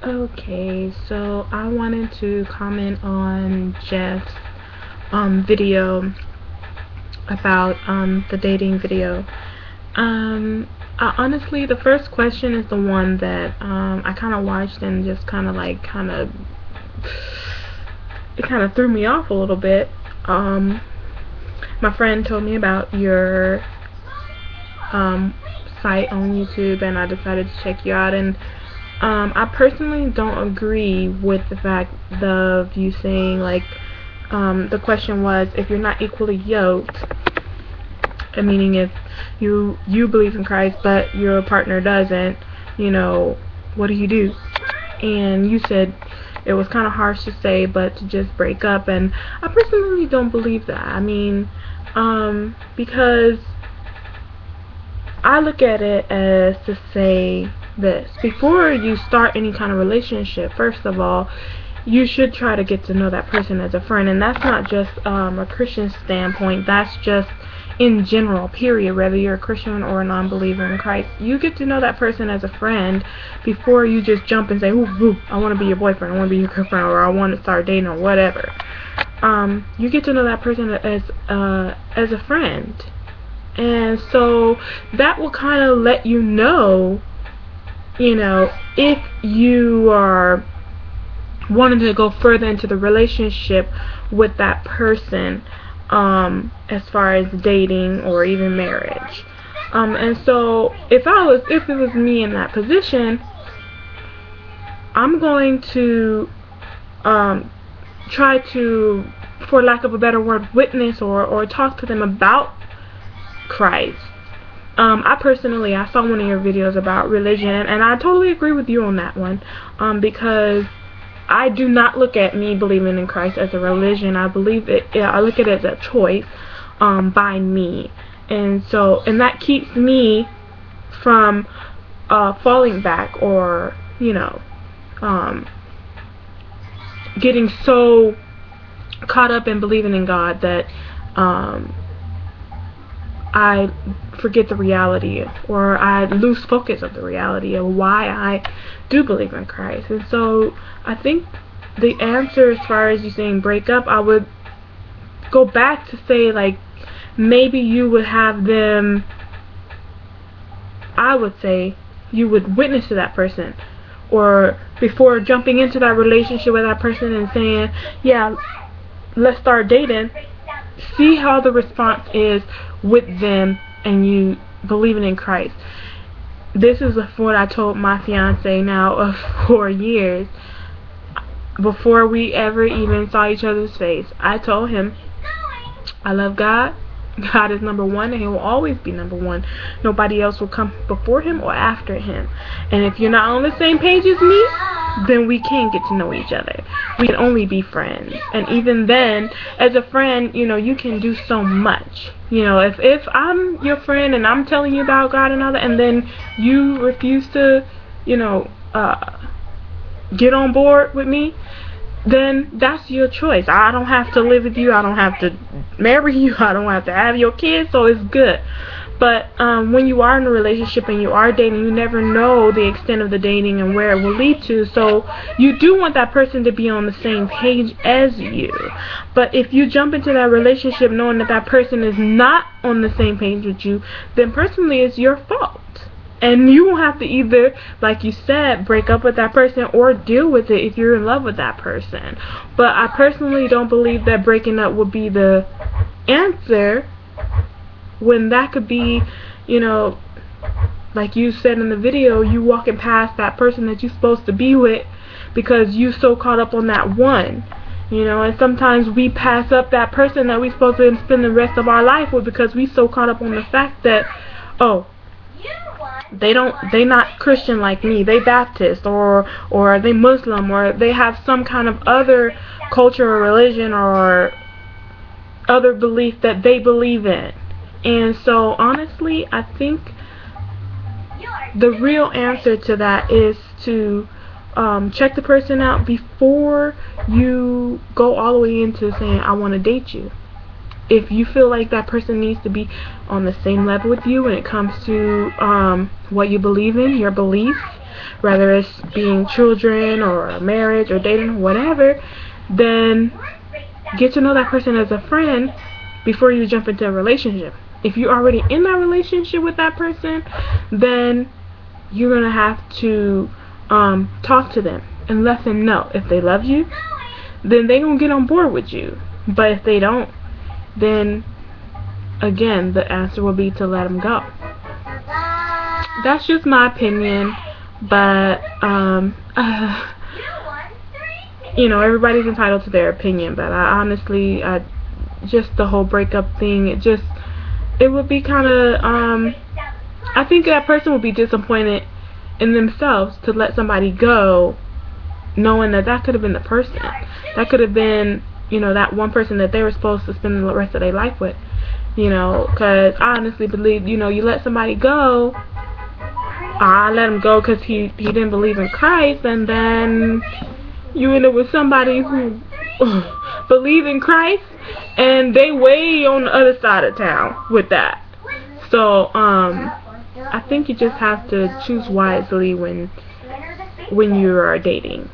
Okay, so I wanted to comment on Jeff's video about the dating video. Honestly, the first question is the one that I kind of watched and just it kind of threw me off a little bit. My friend told me about your site on YouTube, and I decided to check you out. And I personally don't agree with the fact of you saying, like, the question was, if you're not equally yoked, meaning if you believe in Christ but your partner doesn't, what do you do? And you said it was kind of harsh to say, but to just break up. And I personally don't believe that. I mean, because I look at it as to say this: before you start any kind of relationship, first of all, you should try to get to know that person as a friend. And that's not just a Christian standpoint, that's just in general, period. Whether you're a Christian or a non-believer in Christ, you get to know that person as a friend before you just jump and say, ooh, I want to be your boyfriend, I want to be your girlfriend, or I want to start dating, or whatever. You get to know that person as a friend. And so that will kind of let you know, if you are wanting to go further into the relationship with that person, as far as dating or even marriage. And so if it was me in that position, I'm going to try to, for lack of a better word, witness or talk to them about Christ. I saw one of your videos about religion, and I totally agree with you on that one, because I do not look at me believing in Christ as a religion. I look at it as a choice by me, and that keeps me from falling back, or getting so caught up in believing in God that I forget the reality, or I lose focus of the reality of why I do believe in Christ. And so I think the answer, as far as you saying break up, I would go back to say, like, maybe you would have them, I would say you would witness to that person, or before jumping into that relationship with that person and saying, yeah, let's start dating, see how the response is with them and you believing in Christ. This is what I told my fiance now of 4 years. Before we ever even saw each other's face, I told him, I love God. God is number one, and He will always be number one. Nobody else will come before Him or after Him. And if you're not on the same page as me, then we can't get to know each other. We can only be friends. And even then, as a friend, you can do so much. If I'm your friend and I'm telling you about God and all that, and then you refuse to, get on board with me, then that's your choice. I don't have to live with you. I don't have to marry you. I don't have to have your kids, so it's good. But when you are in a relationship and you are dating, you never know the extent of the dating and where it will lead to. So you do want that person to be on the same page as you. But if you jump into that relationship knowing that that person is not on the same page with you, then personally it's your fault. And you will have to either, like you said, break up with that person or deal with it if you're in love with that person. But I personally don't believe that breaking up would be the answer, when that could be, like you said in the video, you walking past that person that you're supposed to be with because you so caught up on that one. And sometimes we pass up that person that we're supposed to spend the rest of our life with because we so caught up on the fact that, oh, they not Christian like me, they Baptist, or they Muslim, or they have some kind of other culture or religion or other belief that they believe in. And so honestly, I think the real answer to that is to check the person out before you go all the way into saying, I want to date you. If you feel like that person needs to be on the same level with you when it comes to what you believe in, your beliefs, whether it's being children or a marriage or dating, whatever, then get to know that person as a friend before you jump into a relationship. If you're already in that relationship with that person, then you're going to have to talk to them and let them know. If they love you, then they're going to get on board with you. But if they don't, then again, the answer will be to let them go. That's just my opinion, but you know, everybody's entitled to their opinion, but I honestly, just the whole breakup thing, it would be kind of, I think that person would be disappointed in themselves to let somebody go, knowing that could have been the person. That could have been, you know, that one person that they were supposed to spend the rest of their life with. You know, because I honestly believe, you know, you let somebody go, I let him go because he didn't believe in Christ, and then you end up with somebody who believes in Christ, and they way on the other side of town with that. So, I think you just have to choose wisely when you are dating.